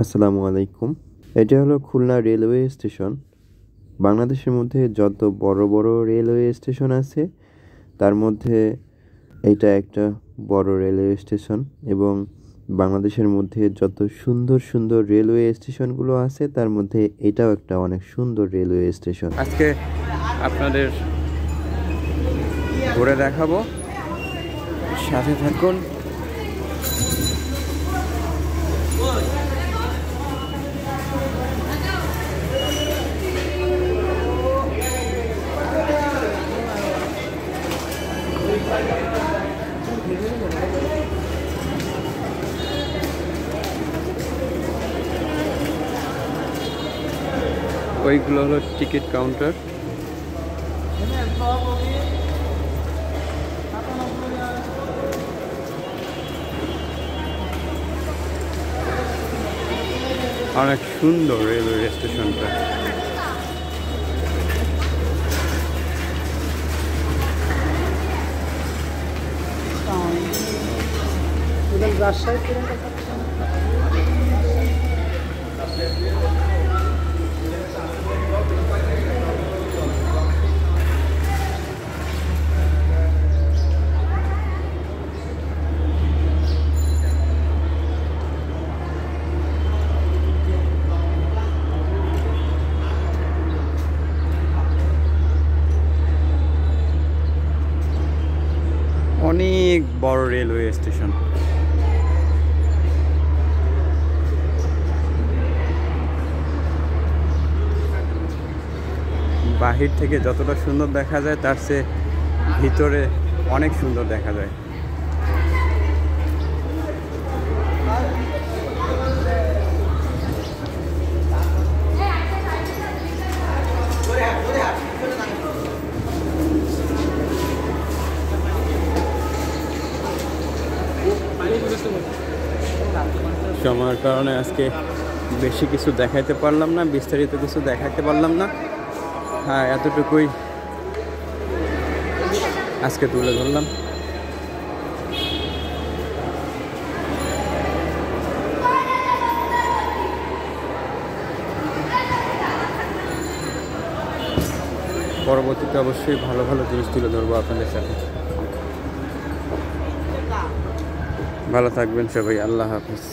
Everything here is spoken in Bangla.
আসসালামু আলাইকুম। এটা হলো খুলনা রেলওয়ে স্টেশন। বাংলাদেশের মধ্যে যত বড় বড় রেলওয়ে স্টেশন আছে তার মধ্যে এটা একটা বড় রেলওয়ে স্টেশন, এবং বাংলাদেশের মধ্যে যত সুন্দর সুন্দর রেলওয়ে স্টেশনগুলো আছে তার মধ্যে এটাও একটা অনেক সুন্দর রেলওয়ে স্টেশন। আজকে আপনাদের ঘুরে দেখাবো, সাথে থাকুন। ওইগুলো হলো টিকিট কাউন্টার। অনেক সুন্দর রেলওয়ে স্টেশনটা। অনেক বড় রেলওয়ে স্টেশন। বাহির থেকে যতটা সুন্দর দেখা যায় তার চেয়ে ভিতরে অনেক সুন্দর দেখা যায়। সময়ের কারণে আজকে বেশি কিছু দেখাইতে পারলাম না, বিস্তারিত কিছু দেখাইতে পারলাম না। হ্যাঁ, এতটুকুই আজকে তুলে ধরলাম। পরবর্তীতে অবশ্যই ভালো ভালো জিনিস তুলে ধরবো আপনাদের সাথে। ভালো থাকবেন সবাই, আল্লাহ হাফেজ।